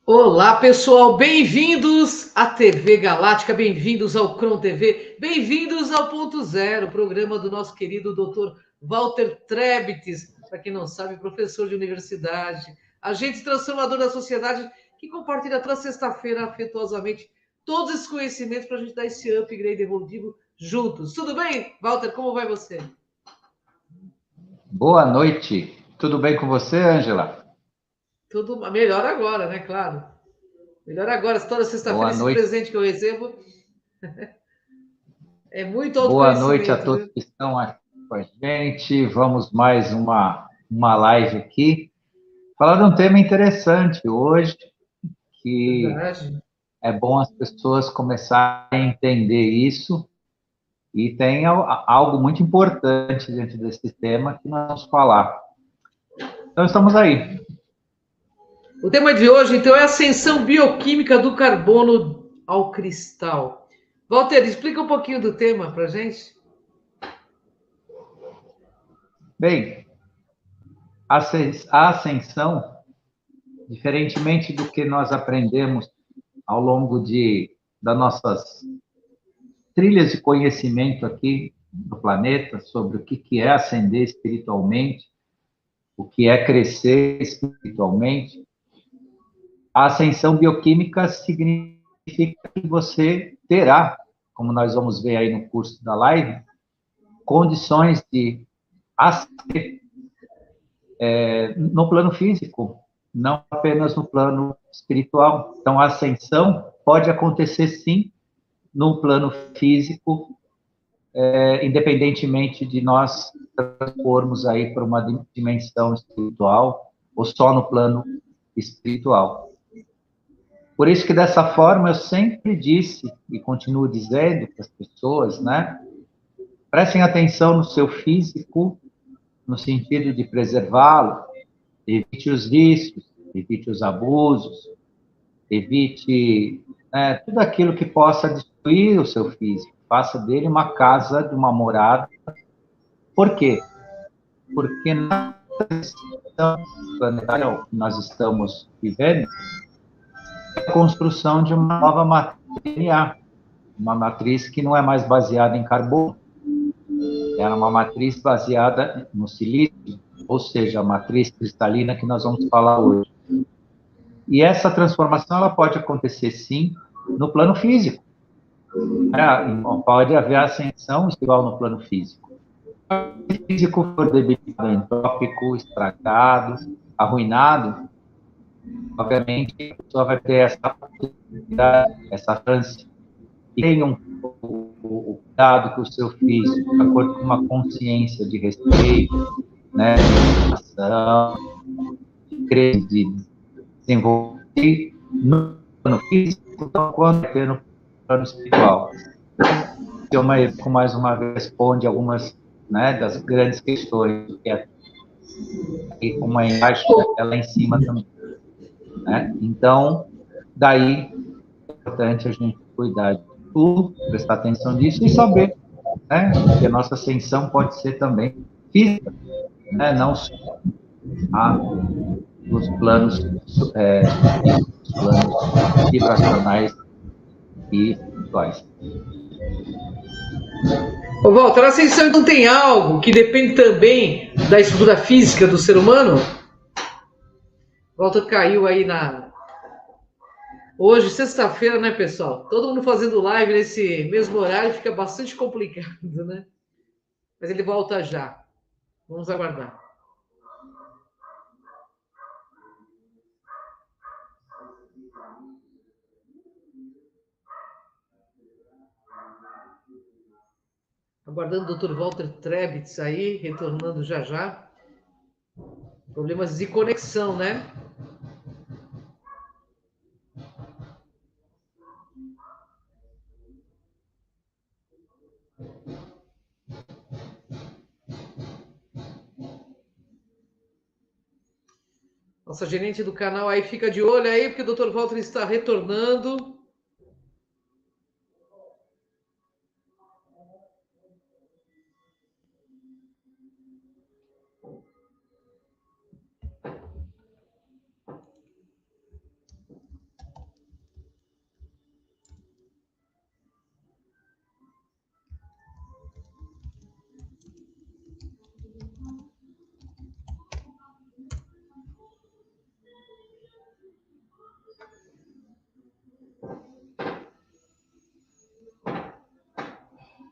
Olá, pessoal, bem-vindos à TV Galáctica, bem-vindos ao Cron TV, bem-vindos ao Ponto Zero, programa do nosso querido Dr. Walter Trebtes, para quem não sabe, professor de universidade, agente transformador da sociedade, que compartilha toda sexta-feira afetuosamente todos esses conhecimentos para a gente dar esse upgrade evolutivo juntos. Tudo bem, Walter? Como vai você? Boa noite. Tudo bem com você, Ângela? Tudo melhor agora, né? Claro. Melhor agora, toda sexta-feira Boa esse noite. presente que eu recebo é muito Boa noite a autoconhecimento, todos viu? que estão aqui com a gente. Vamos mais uma live aqui. Falar de um tema interessante hoje, que Verdade. é bom as pessoas começarem a entender isso. E tem algo muito importante dentro desse tema que nós vamos falar. Então, estamos aí. O tema de hoje, então, é a ascensão bioquímica do carbono ao cristal. Walter, explica um pouquinho do tema para gente. Bem, a ascensão, diferentemente do que nós aprendemos ao longo das nossas trilhas de conhecimento aqui do planeta sobre o que é ascender espiritualmente, o que é crescer espiritualmente. A ascensão bioquímica significa que você terá, como nós vamos ver aí no curso da live, condições de ascender no plano físico, não apenas no plano espiritual. Então, a ascensão pode acontecer sim no plano físico, independentemente de nós transpormos aí para uma dimensão espiritual ou só no plano espiritual. Por isso que dessa forma eu sempre disse e continuo dizendo para as pessoas, né? Prestem atenção no seu físico, no sentido de preservá-lo, evite os vícios, evite os abusos, evite tudo aquilo que possa destruir o seu físico. Faça dele uma casa, de uma morada. Por quê? Porque na questão planetária que nós estamos vivendo, é a construção de uma nova matriz DNA, uma matriz que não é mais baseada em carbono, é uma matriz baseada no silício, ou seja, a matriz cristalina que nós vamos falar hoje. E essa transformação ela pode acontecer sim no plano físico. Pode haver ascensão espiritual no plano físico. Se o físico for debilitado, entrópico, estragado, arruinado, obviamente a pessoa vai ter essa possibilidade, essa chance. E tenham o cuidado com o seu físico, de acordo com uma consciência de respeito, né, de meditação, de crer, de desenvolver no plano físico, tão quanto no plano espiritual. O Eco, mais uma vez, responde algumas, né, das grandes questões, que é aqui como é embaixo, é lá em cima também. Né? Então, daí é importante a gente cuidar de tudo, prestar atenção nisso e saber, né, que a nossa ascensão pode ser também física, né, não só nos planos físicos, planos vibracionais e espirituais. Ô, Walter, a ascensão então tem algo que depende também da estrutura física do ser humano? O Walter caiu aí na. Hoje, sexta-feira, né, pessoal? Todo mundo fazendo live nesse mesmo horário fica bastante complicado, né? Mas ele volta já. Vamos aguardar. Aguardando o Dr. Walter Trebitz aí, retornando já já. Problemas de conexão, né? Nossa gerente do canal aí fica de olho aí, porque o Dr. Walter está retornando.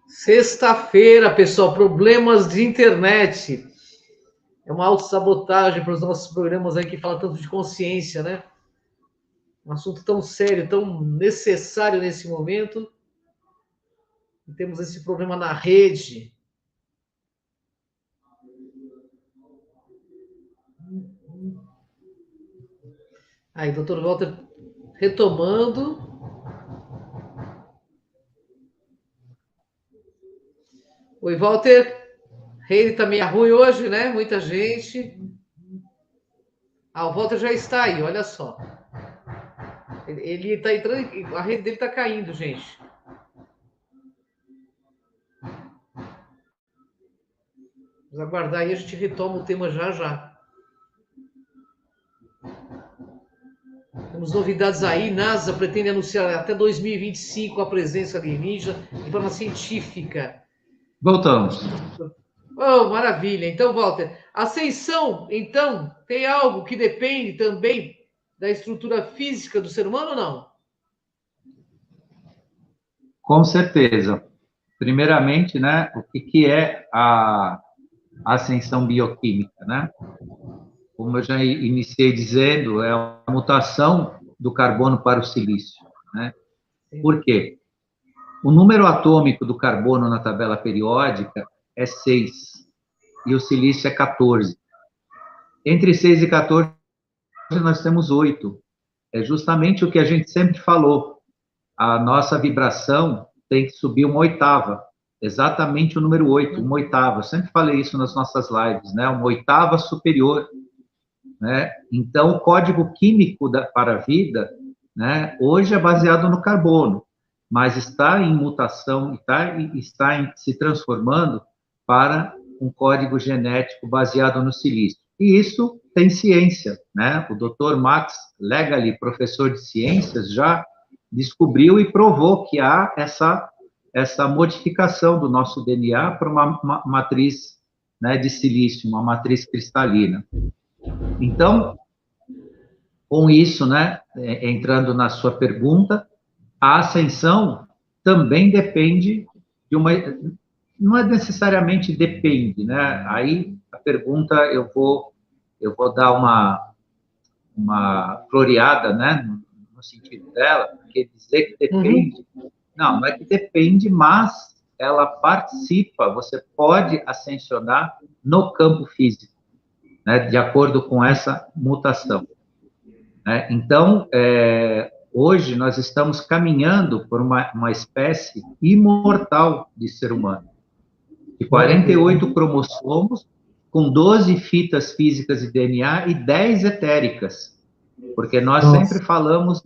Sexta-feira, pessoal, problemas de internet. É uma autossabotagem para os nossos programas aí que falam tanto de consciência, né? Um assunto tão sério, tão necessário nesse momento. E temos esse problema na rede. Aí, doutor Walter, retomando. Oi, Walter. Rede tá meio ruim hoje, né? Muita gente. Ah, o Walter já está aí, olha só. Ele está entrando, a rede dele está caindo, gente. Vamos aguardar aí, a gente retoma o tema já já. Temos novidades aí, NASA pretende anunciar até 2025 a presença alienígena de forma científica. Voltamos. Oh, maravilha. Então, Walter, ascensão, então, tem algo que depende também da estrutura física do ser humano ou não? Com certeza. Primeiramente, né, o que é a ascensão bioquímica, né? Como eu já iniciei dizendo, é a mutação do carbono para o silício, né? Por quê? O número atômico do carbono na tabela periódica é 6 e o silício é 14. Entre 6 e 14 nós temos 8. É justamente o que a gente sempre falou. A nossa vibração tem que subir uma oitava. Exatamente o número 8, uma oitava. Eu sempre falei isso nas nossas lives, né? Uma oitava superior, né? Então, o código químico para a vida, né, hoje é baseado no carbono, mas está em mutação, está se transformando para um código genético baseado no silício. E isso tem ciência, né? O Dr. Max Legally, professor de ciências, já descobriu e provou que há essa modificação do nosso DNA para uma matriz, né, de silício, uma matriz cristalina. Então, com isso, né, entrando na sua pergunta, a ascensão também depende de uma... Não é necessariamente depende, né? Aí a pergunta eu vou dar uma floreada, né, no sentido dela, porque dizer que depende, não é que depende, mas ela participa, você pode ascensionar no campo físico, né, de acordo com essa mutação. Né? Então, hoje nós estamos caminhando por uma espécie imortal de ser humano, de 48 cromossomos, com 12 fitas físicas de DNA e 10 etéricas, porque nós sempre falamos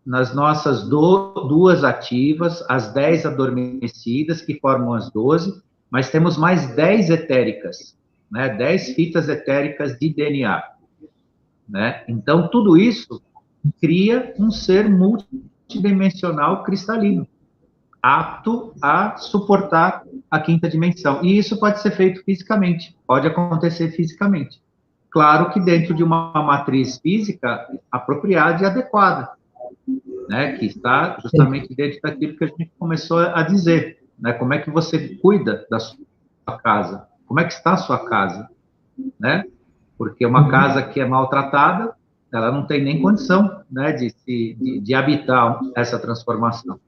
nas nossas duas ativas, as 10 adormecidas, que formam as 12, mas temos mais 10 etéricas, né? 10 fitas etéricas de DNA. Né? Então, tudo isso cria um ser multidimensional cristalino, apto a suportar a quinta dimensão. E isso pode ser feito fisicamente, pode acontecer fisicamente. Claro que dentro de uma matriz física apropriada e adequada, né? Que está justamente dentro daquilo que a gente começou a dizer, né? Como é que você cuida da sua casa? Como é que está a sua casa? Né? Porque uma casa que é maltratada, ela não tem nem condição, né, de habitar essa transformação.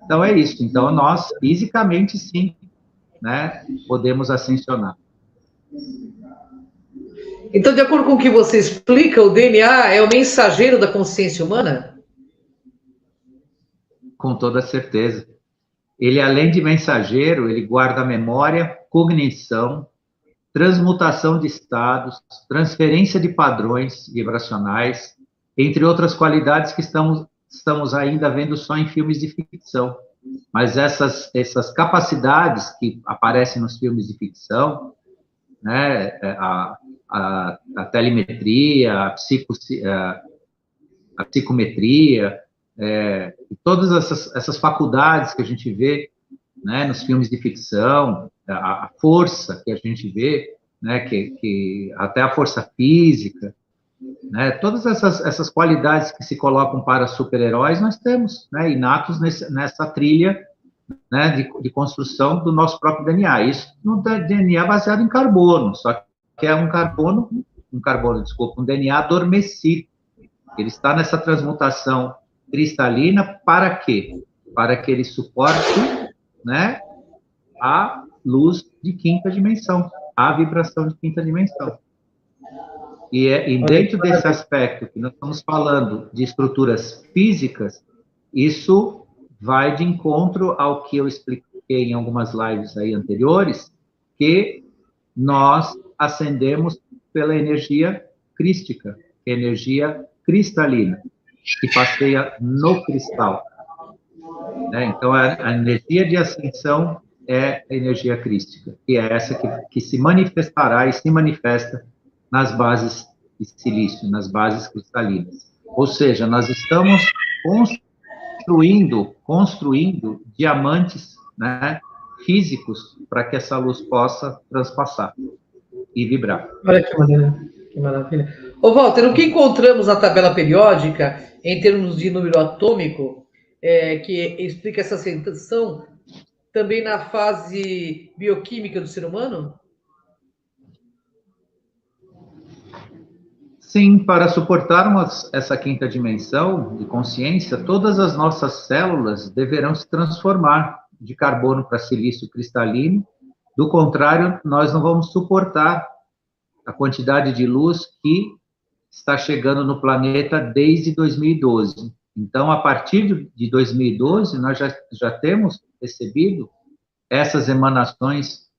Então, é isso. Então, nós, fisicamente, sim, né, podemos ascensionar. Então, de acordo com o que você explica, o DNA é o mensageiro da consciência humana? Com toda certeza. Ele, além de mensageiro, ele guarda memória, cognição, transmutação de estados, transferência de padrões vibracionais, entre outras qualidades que estamos ainda vendo só em filmes de ficção. Mas essas capacidades que aparecem nos filmes de ficção, né, a telemetria, a psicometria, e todas essas faculdades que a gente vê, né, nos filmes de ficção, a força que a gente vê, né, que até a força física, né? Todas essas qualidades que se colocam para super-heróis, nós temos, né, inatos nessa trilha, né, de construção do nosso próprio DNA. Isso no DNA baseado em carbono, só que é um DNA adormecido. Ele está nessa transmutação cristalina para quê? Para que ele suporte, né, a luz de quinta dimensão, a vibração de quinta dimensão. E dentro desse aspecto que nós estamos falando de estruturas físicas, isso vai de encontro ao que eu expliquei em algumas lives aí anteriores, que nós ascendemos pela energia crística, energia cristalina, que passeia no cristal, né? Então, a energia de ascensão é a energia crística, que é essa que se manifestará e se manifesta nas bases de silício, nas bases cristalinas. Ou seja, nós estamos construindo diamantes, né, físicos para que essa luz possa transpassar e vibrar. Olha que maravilha. Ô, Walter, o que encontramos na tabela periódica, em termos de número atômico, que explica essa sensação também na fase bioquímica do ser humano? Sim, para suportarmos essa quinta dimensão de consciência, todas as nossas células deverão se transformar de carbono para silício cristalino. Do contrário, nós não vamos suportar a quantidade de luz que está chegando no planeta desde 2012. Então, a partir de 2012, nós já temos recebido essas emanações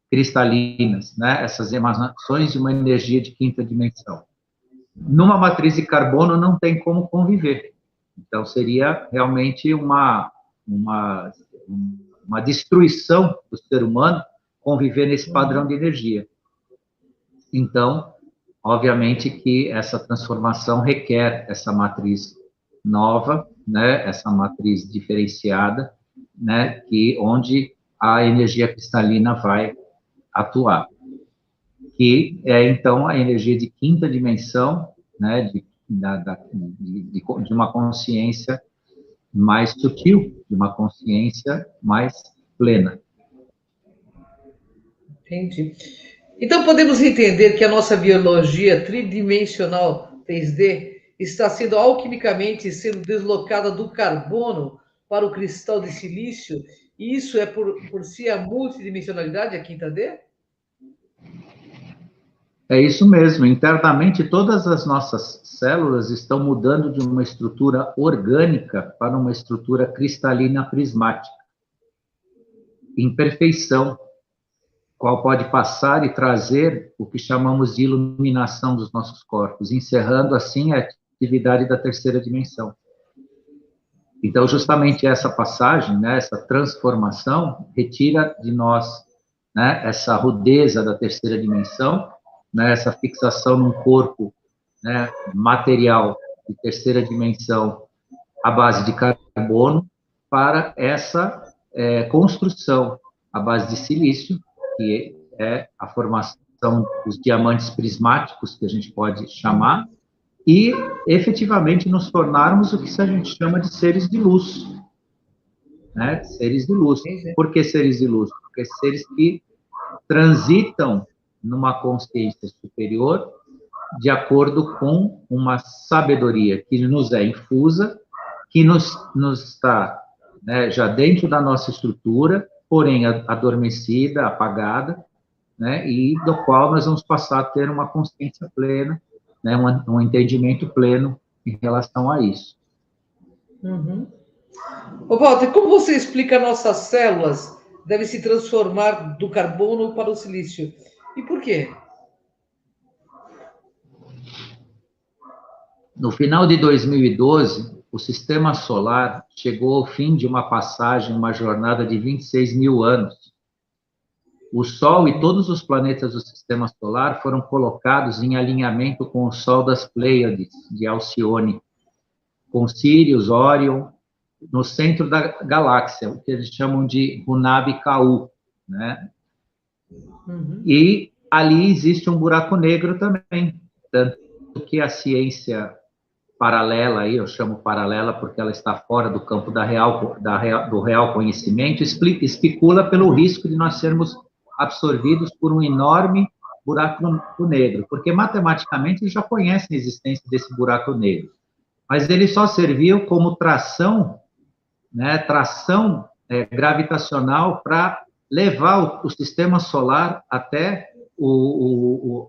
cristalinas, né? Essas emanações de uma energia de quinta dimensão. Numa matriz de carbono não tem como conviver. Então, seria realmente uma destruição do ser humano conviver nesse padrão de energia. Então, obviamente que essa transformação requer essa matriz nova, né, essa matriz diferenciada, né, onde a energia cristalina vai atuar. Que é, então, a energia de quinta dimensão, né, de uma consciência mais sutil, de uma consciência mais plena. Entendi. Então, podemos entender que a nossa biologia tridimensional 3D está sendo alquimicamente sendo deslocada do carbono para o cristal de silício, e isso é por si a multidimensionalidade, a quinta D? É isso mesmo. Internamente, todas as nossas células estão mudando de uma estrutura orgânica para uma estrutura cristalina prismática, em perfeição, qual pode passar e trazer o que chamamos de iluminação dos nossos corpos, encerrando assim a atividade da terceira dimensão. Então, justamente essa passagem, né, essa transformação, retira de nós, né, essa rudeza da terceira dimensão, né, essa fixação num corpo, né, material de terceira dimensão à base de carbono, para essa construção à base de silício, que é a formação dos diamantes prismáticos, que a gente pode chamar, e efetivamente nos tornarmos o que a gente chama de seres de luz, né? Seres de luz. Por que seres de luz? Porque seres que transitam numa consciência superior de acordo com uma sabedoria que nos é infusa, que nos está, né, já dentro da nossa estrutura, porém adormecida, apagada, né, e do qual nós vamos passar a ter uma consciência plena, né, um entendimento pleno em relação a isso. Uhum. Ô, Walter, como você explica nossas células devem se transformar do carbono para o silício? E por quê? No final de 2012, o sistema solar chegou ao fim de uma passagem, uma jornada de 26 mil anos. O Sol e todos os planetas do sistema solar foram colocados em alinhamento com o Sol das Pleiades, de Alcione, com Sirius, Órion, no centro da galáxia, o que eles chamam de Hunab-Ku, né? Uhum. E ali existe um buraco negro também, tanto que a ciência paralela, aí eu chamo paralela porque ela está fora do campo do real conhecimento, especula pelo risco de nós sermos absorvidos por um enorme buraco negro, porque matematicamente eles já conhecem a existência desse buraco negro, mas ele só serviu como tração, né, gravitacional para levar o sistema solar até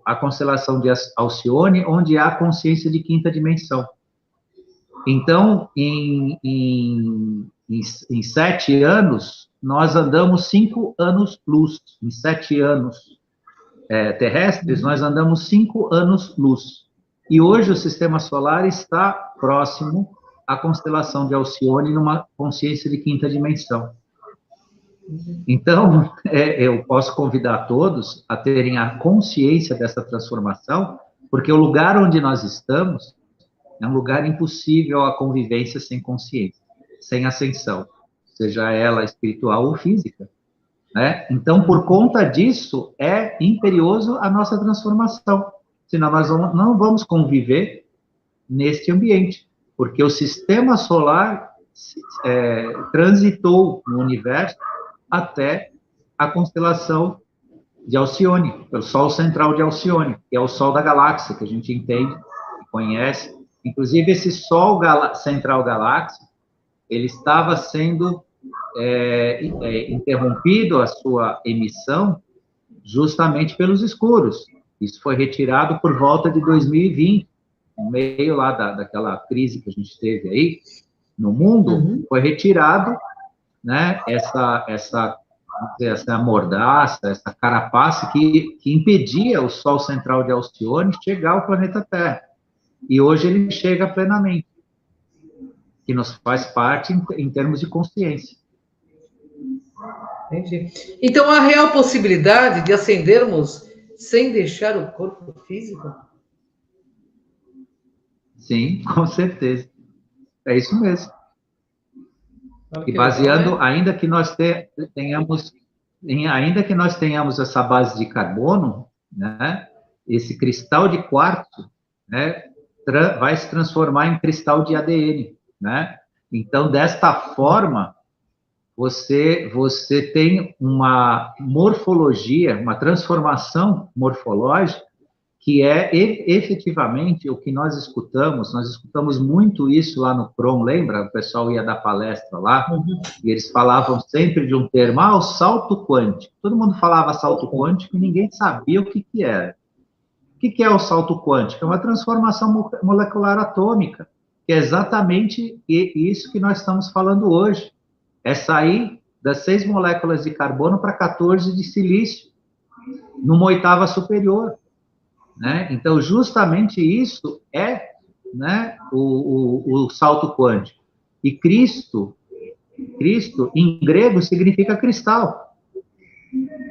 a constelação de Alcione, onde há consciência de quinta dimensão. Então, em 7 anos, nós andamos 5 anos-luz. Em 7 anos terrestres, nós andamos 5 anos-luz. E hoje o sistema solar está próximo à constelação de Alcione, numa consciência de quinta dimensão. Então, eu posso convidar todos a terem a consciência dessa transformação, porque o lugar onde nós estamos é um lugar impossível a convivência sem consciência, sem ascensão, seja ela espiritual ou física, né? Então, por conta disso, é imperioso a nossa transformação, senão nós não vamos conviver neste ambiente, porque o sistema solar transitou no universo até a constelação de Alcione, o Sol central de Alcione, que é o Sol da galáxia, que a gente entende, conhece. Inclusive, esse Sol central galáxia, ele estava sendo interrompido a sua emissão justamente pelos escuros. Isso foi retirado por volta de 2020, no meio lá daquela crise que a gente teve aí no mundo, foi retirado, né, essa mordaça, essa carapaça que impedia o Sol central de Alcione chegar ao planeta Terra. E hoje ele chega plenamente, que nos faz parte em termos de consciência. Entendi. Então, há real possibilidade de ascendermos sem deixar o corpo físico? Sim, com certeza. É isso mesmo. E baseando, ainda que nós tenhamos essa base de carbono, né, esse cristal de quartzo, né, vai se transformar em cristal de ADN, né? Então, desta forma, você tem uma morfologia, uma transformação morfológica, que é efetivamente o que nós escutamos muito isso lá no CROM, lembra? O pessoal ia dar palestra lá, e eles falavam sempre de um termo, o salto quântico. Todo mundo falava salto quântico e ninguém sabia o que era. O que é o salto quântico? É uma transformação molecular atômica, que é exatamente isso que nós estamos falando hoje. É sair das 6 moléculas de carbono para 14 de silício, numa oitava superior, né? Então, justamente isso é, né, o salto quântico. E Cristo, em grego, significa cristal.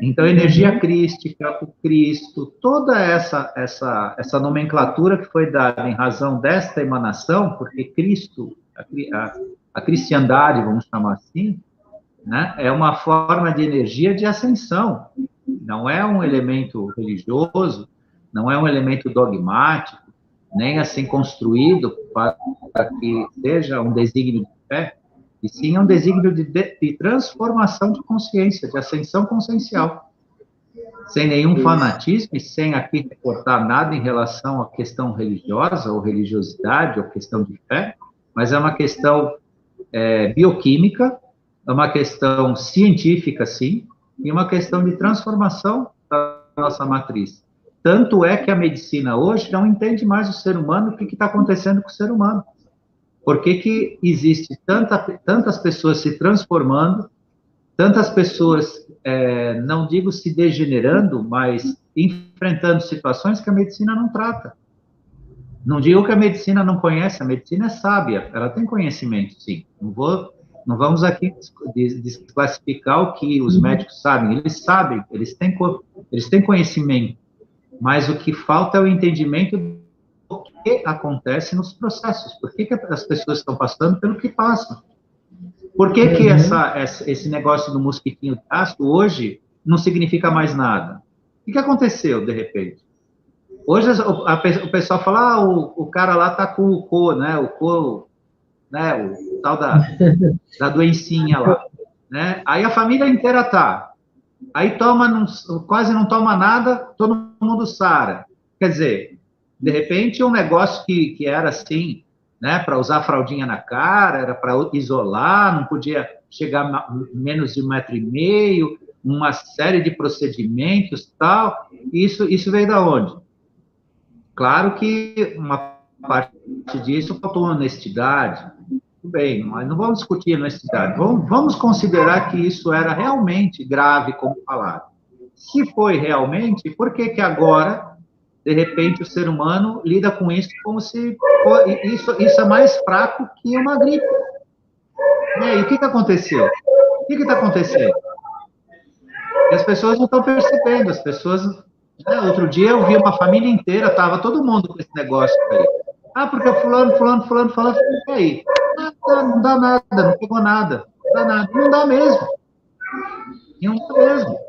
Então, energia crística, o Cristo, toda essa nomenclatura que foi dada em razão desta emanação, porque Cristo, a cristiandade, vamos chamar assim, né, é uma forma de energia de ascensão, não é um elemento religioso, não é um elemento dogmático, nem assim construído para que seja um desígnio de fé, e sim um desígnio de transformação de consciência, de ascensão consciencial, sem nenhum fanatismo e sem aqui reportar nada em relação à questão religiosa, ou religiosidade, ou questão de fé, mas é uma questão bioquímica, é uma questão científica, sim, e uma questão de transformação da nossa matriz. Tanto é que a medicina hoje não entende mais o ser humano, o que está acontecendo com o ser humano. Por que existe tantas pessoas se transformando, tantas pessoas, não digo se degenerando, mas enfrentando situações que a medicina não trata. Não digo que a medicina não conhece, a medicina é sábia, ela tem conhecimento, sim. Não vamos aqui desclassificar o que os médicos sabem. Eles sabem, eles têm conhecimento, mas o que falta é o entendimento do que acontece nos processos. Por que as pessoas estão passando pelo que passam? Por que esse negócio do mosquitinho de ácido hoje não significa mais nada? O que aconteceu, de repente? Hoje o pessoal fala, o cara lá tá com o co, né? O co, né? O tal da doencinha lá, né? Aí a família inteira tá. Aí quase não toma nada, todo mundo sara. Quer dizer, de repente um negócio que era assim, né? Para usar fraldinha na cara, era para isolar, não podia chegar menos de 1,5 m, uma série de procedimentos tal. Isso veio da onde? Claro que uma parte disso faltou honestidade. Tudo bem, mas não vamos discutir honestidade. Vamos considerar que isso era realmente grave, como falaram. Se foi realmente, por que que agora, de repente, o ser humano lida com isso como se isso é mais fraco que uma gripe? E aí, o que que aconteceu? O que que está acontecendo? E as pessoas não estão percebendo, as pessoas... Outro dia eu vi uma família inteira, estava todo mundo com esse negócio aí. Ah, porque fulano, e aí? Não dá nada, não pegou nada, não dá nada. Não dá mesmo. Não dá mesmo.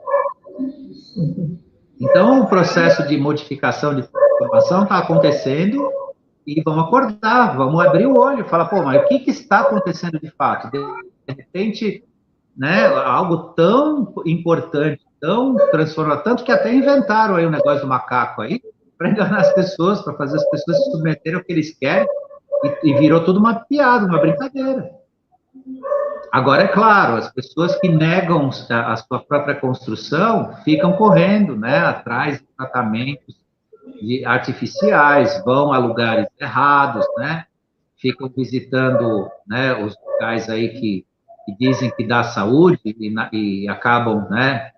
Então, o processo de modificação de informação está acontecendo e vamos acordar, vamos abrir o olho, falar, pô, mas o que está acontecendo de fato? De repente, né, algo tão importante, tão transformador, tanto que até inventaram aí o negócio do macaco aí, para enganar as pessoas, para fazer as pessoas se submeterem ao que eles querem, e virou tudo uma piada, uma brincadeira. Agora, é claro, as pessoas que negam a sua própria construção ficam correndo, né, atrás de tratamentos artificiais, vão a lugares errados, né, ficam visitando, né, os locais aí que dizem que dá saúde e acabam, né,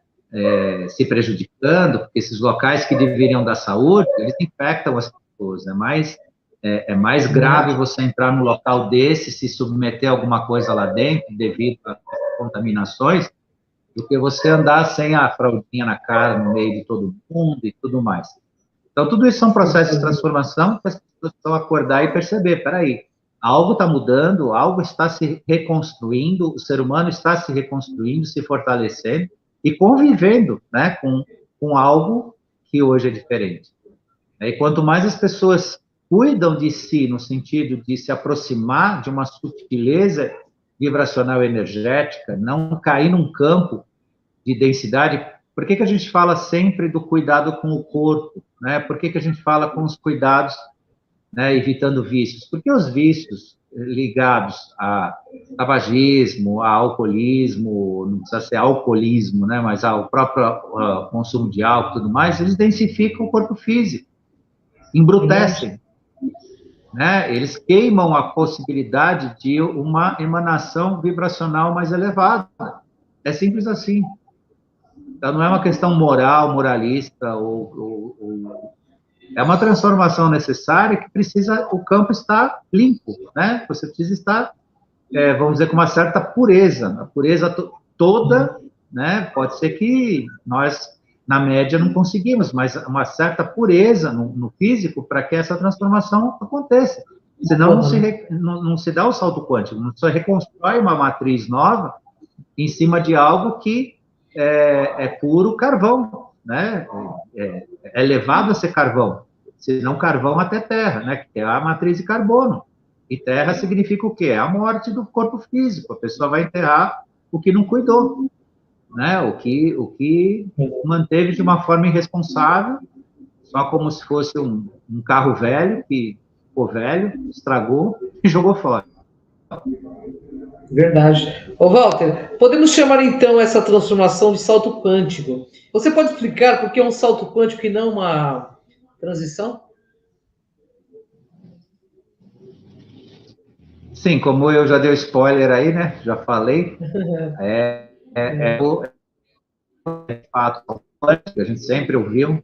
se prejudicando, porque esses locais que deveriam dar saúde, eles infectam as pessoas, é mais grave você entrar num local desse, se submeter a alguma coisa lá dentro, devido a contaminações, do que você andar sem a fraldinha na cara, no meio de todo mundo e tudo mais. Então, tudo isso são processos de transformação que as pessoas precisam acordar e perceber, peraí, algo está mudando, algo está se reconstruindo, o ser humano está se reconstruindo, se fortalecendo e convivendo, né, com algo que hoje é diferente. E quanto mais as pessoas cuidam de si, no sentido de se aproximar de uma sutileza vibracional energética, não cair num campo de densidade. Por que que a gente fala sempre do cuidado com o corpo, né? Por que que a gente fala com os cuidados, né, evitando vícios? Porque os vícios ligados a tabagismo, a alcoolismo, não precisa ser alcoolismo, né, mas ao próprio consumo de álcool e tudo mais, eles densificam o corpo físico, embrutecem, né? Eles queimam a possibilidade de uma emanação vibracional mais elevada. É simples assim. Então, não é uma questão moral, moralista, é uma transformação necessária que precisa, o campo estar limpo, né? Você precisa estar, vamos dizer, com uma certa pureza, a pureza toda, né? Pode ser que nós, na média, não conseguimos, mas uma certa pureza no físico para que essa transformação aconteça. Senão não se dá o salto quântico, não se reconstrói uma matriz nova em cima de algo que é puro carvão, né? É levado a ser carvão, se não carvão até terra, né? Que é a matriz de carbono. E terra significa o quê? A morte do corpo físico. A pessoa vai enterrar o que não cuidou, né? O que manteve de uma forma irresponsável, só como se fosse um carro velho, que ficou velho, estragou e jogou fora. Verdade. Ô, Walter, podemos chamar então essa transformação de salto quântico. Você pode explicar por que é um salto quântico e não uma transição? Sim, como eu já dei o spoiler aí, né? Já falei. Fato quântico, a gente sempre ouviu,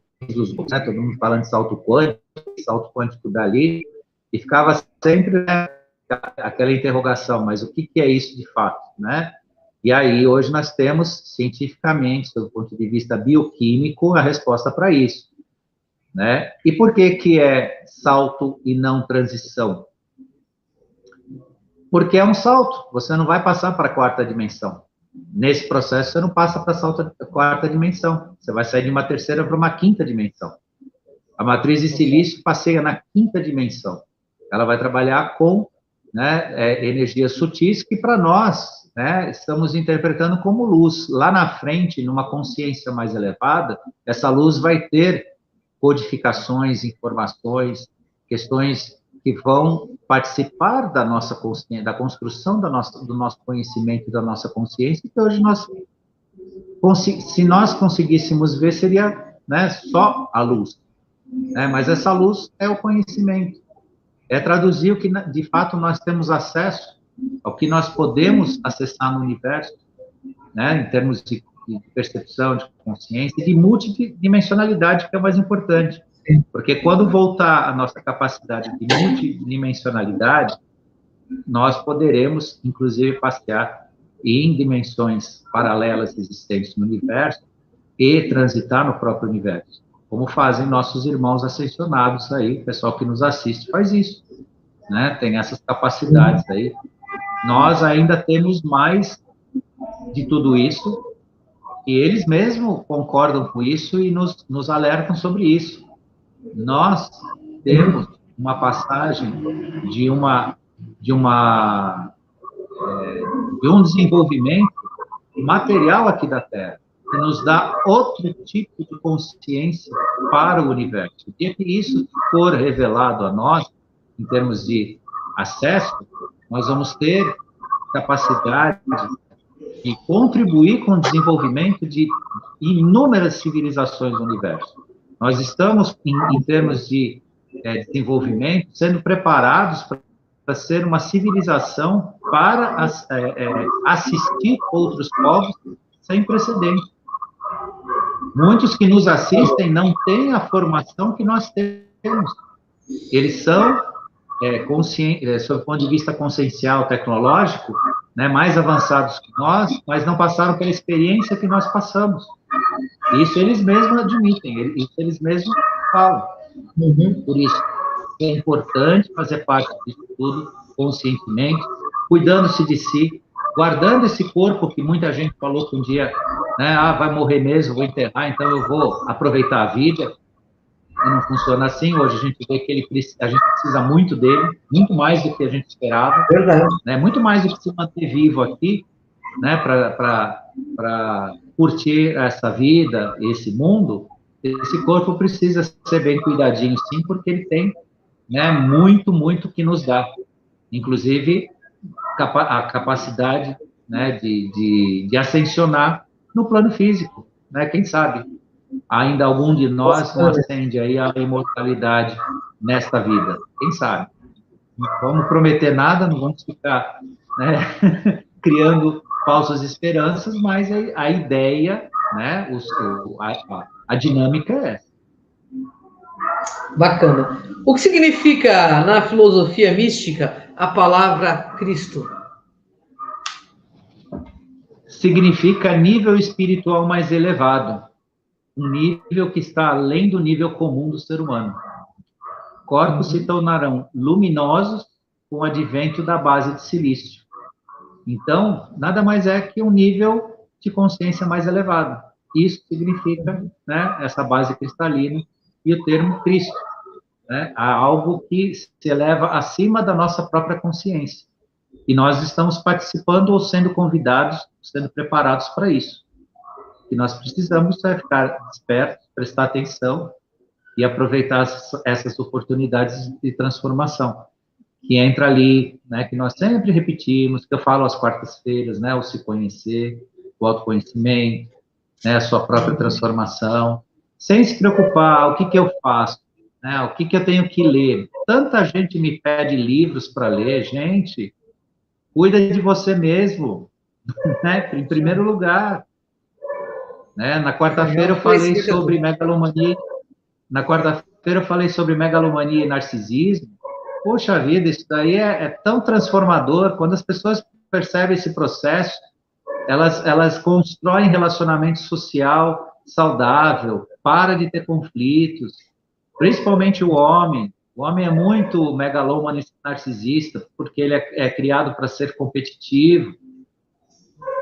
né, todo mundo falando de salto quântico dali, e ficava sempre, né, aquela interrogação, mas o que é isso de fato, né? E aí, hoje nós temos, cientificamente, do ponto de vista bioquímico, a resposta para isso, né? E por que é salto e não transição? Porque é um salto, você não vai passar para a quarta dimensão. Nesse processo, você não passa para a quarta dimensão. Você vai sair de uma terceira para uma quinta dimensão. A matriz de silício passeia na 5ª dimensão. Ela vai trabalhar com, né, energias sutis que, para nós, né, estamos interpretando como luz. Lá na frente, numa consciência mais elevada, essa luz vai ter codificações, informações, questões que vão participar da nossa consciência, da construção do nosso conhecimento e da nossa consciência, que hoje se nós conseguíssemos ver, seria, né, só a luz. Né? Mas essa luz é o conhecimento. É traduzir o que, de fato, nós temos acesso, ao que nós podemos acessar no universo, né, em termos de percepção, de consciência e de multidimensionalidade, que é o mais importante. Porque quando voltar a nossa capacidade de multidimensionalidade, nós poderemos, inclusive, passear em dimensões paralelas existentes no universo e transitar no próprio universo, como fazem nossos irmãos ascensionados aí, o pessoal que nos assiste faz isso, né? Tem essas capacidades aí. Nós ainda temos mais de tudo isso, e eles mesmos concordam com isso e nos alertam sobre isso. Nós temos uma passagem de um desenvolvimento material aqui da Terra, que nos dá outro tipo de consciência para o universo. O dia que isso for revelado a nós, em termos de acesso, nós vamos ter capacidade de contribuir com o desenvolvimento de inúmeras civilizações do universo. Nós estamos, em termos de desenvolvimento, sendo preparados para ser uma civilização para assistir outros povos sem precedente. Muitos que nos assistem não têm a formação que nós temos. Eles são, sob o ponto de vista consciencial, tecnológico, né, mais avançados que nós, mas não passaram pela experiência que nós passamos. Isso eles mesmos admitem, isso eles mesmos falam. Por isso, é importante fazer parte disso tudo conscientemente, cuidando-se de si, guardando esse corpo que muita gente falou que um dia, né, vai morrer mesmo, vou enterrar, então eu vou aproveitar a vida. E não funciona assim. Hoje a gente vê que a gente precisa muito dele, muito mais do que a gente esperava. Verdade. Né, muito mais do que se manter vivo aqui, né, para curtir essa vida, esse mundo. Esse corpo precisa ser bem cuidadinho, sim, porque ele tem, né, muito que nos dá. Inclusive, a capacidade, né, de ascensionar no plano físico. Né? Quem sabe ainda algum de nós não ascende aí a imortalidade nesta vida. Quem sabe? Não vamos prometer nada, não vamos ficar, né, criando falsas esperanças, mas a ideia, né, a dinâmica é essa. Bacana. O que significa, na filosofia mística, a palavra Cristo? Significa nível espiritual mais elevado. Um nível que está além do nível comum do ser humano. Corpos se tornarão luminosos com o advento da base de silício. Então, nada mais é que um nível de consciência mais elevado. Isso significa, né, essa base cristalina e o termo Cristo. Né, há algo que se eleva acima da nossa própria consciência. E nós estamos participando ou sendo convidados, sendo preparados para isso. E nós precisamos ficar espertos, prestar atenção e aproveitar essas oportunidades de transformação, que entra ali, né, que nós sempre repetimos, que eu falo às quartas-feiras, né, o se conhecer, o autoconhecimento, né, a sua própria transformação, sem se preocupar, o que eu faço, né, o que eu tenho que ler. Tanta gente me pede livros para ler, gente, cuida de você mesmo, né, em primeiro lugar. Né? Na quarta-feira eu falei sobre megalomania. Na quarta-feira eu falei sobre megalomania e narcisismo. Poxa vida, isso daí é tão transformador. Quando as pessoas percebem esse processo, elas constroem relacionamento social saudável, para de ter conflitos, principalmente o homem. O homem é muito megalômano e narcisista, porque ele é criado para ser competitivo.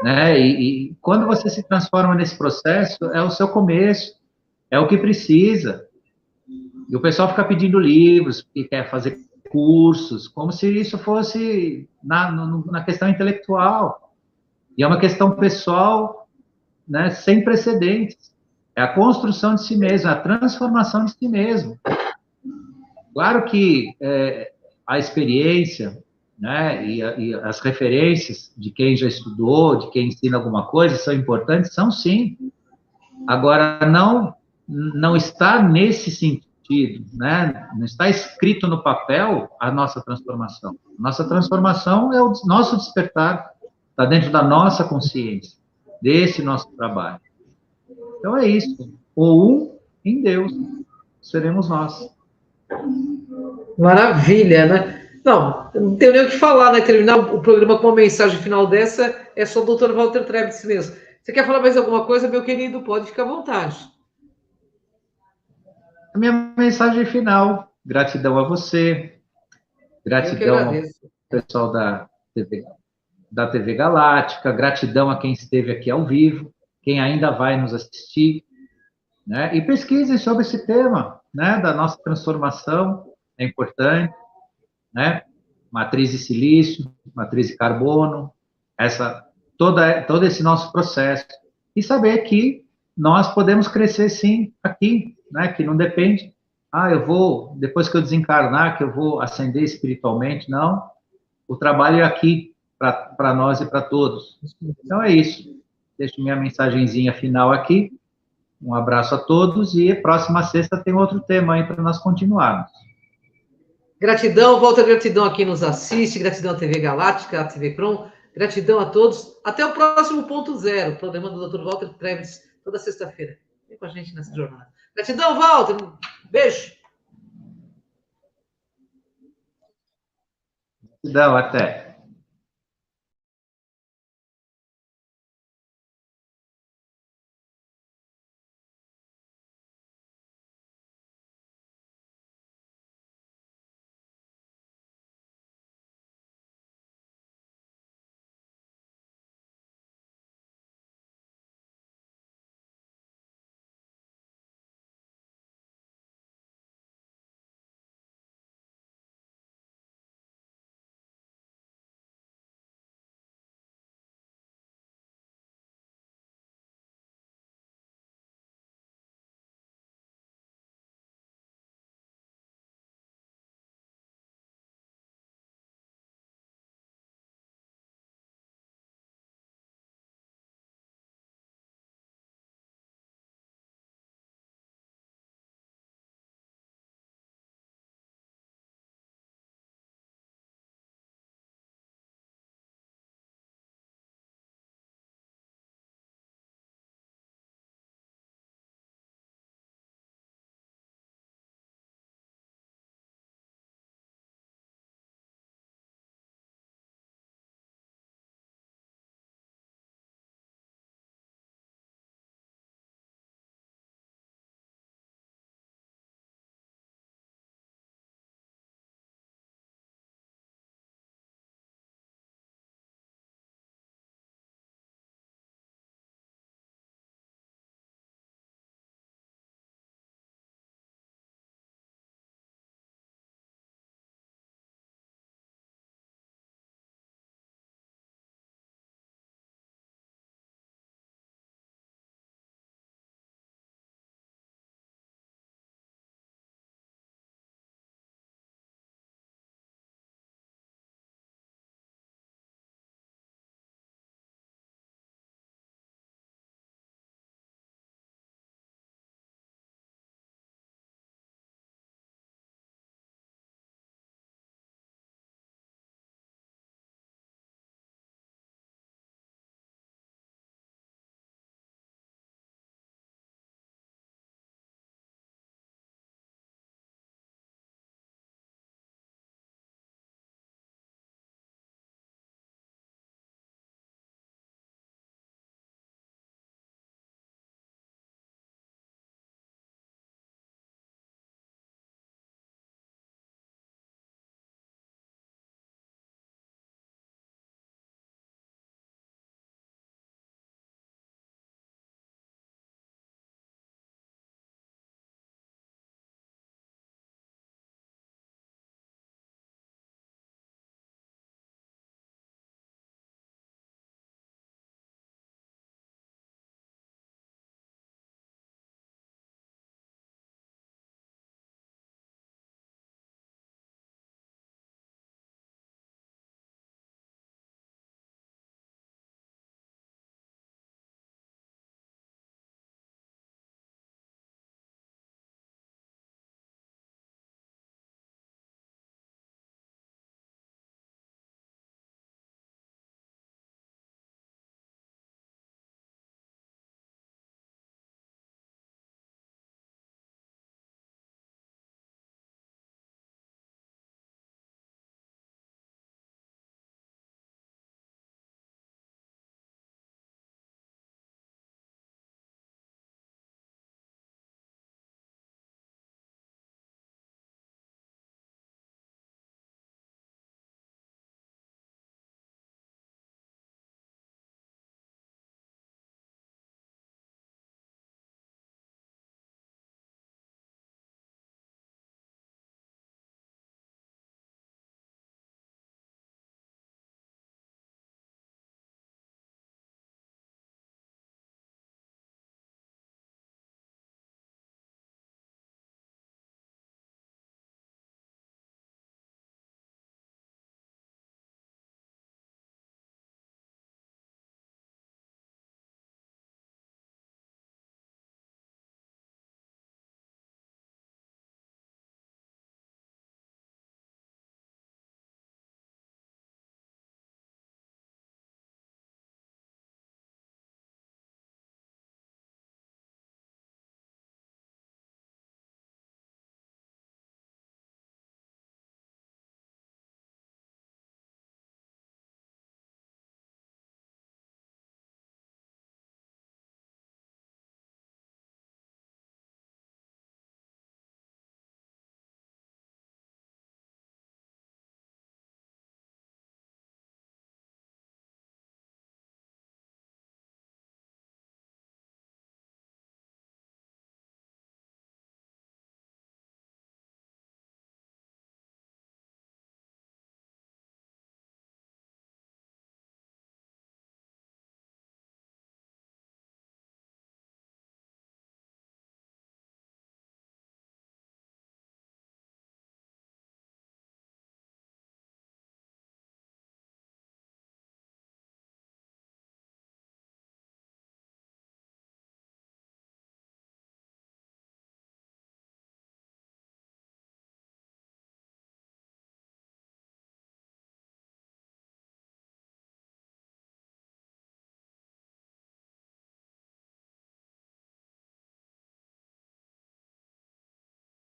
Né? E quando você se transforma nesse processo, é o seu começo, é o que precisa. E o pessoal fica pedindo livros, porque quer fazer cursos, como se isso fosse na questão intelectual. E é uma questão pessoal, né, sem precedentes. É a construção de si mesmo, é a transformação de si mesmo. Claro que a experiência, né, e as referências de quem já estudou, de quem ensina alguma coisa, são importantes, são sim. Agora, não está nesse sentido, né? Não está escrito no papel a nossa transformação. Nossa transformação é o nosso despertar, está dentro da nossa consciência, desse nosso trabalho. Então é isso. O em Deus seremos nós. Maravilha, né? Não tenho nem o que falar, né? Terminar o programa com uma mensagem final dessa é só o doutor Walter Trebitz mesmo. Você quer falar mais alguma coisa, meu querido? Pode ficar à vontade. A minha mensagem final, gratidão a você, gratidão ao pessoal da TV Galáctica, gratidão a quem esteve aqui ao vivo, quem ainda vai nos assistir, né? E pesquisem sobre esse tema, né? Da nossa transformação, é importante, né? Matriz de silício, matriz de carbono, todo esse nosso processo. E saber que nós podemos crescer, sim, aqui, né? Que não depende, eu vou, depois que eu desencarnar, que eu vou ascender espiritualmente, não. O trabalho é aqui, para nós e para todos. Então é isso. Deixo minha mensagenzinha final aqui. Um abraço a todos e próxima sexta tem outro tema aí para nós continuarmos. Gratidão, volta gratidão a quem nos assiste, gratidão à TV Galáctica, à TV Crom, gratidão a todos. Até o próximo ponto zero, programa do Dr. Walter Trebitz, toda sexta-feira. Vem com a gente nessa jornada. Gratidão, Walter. Beijo. Gratidão, até.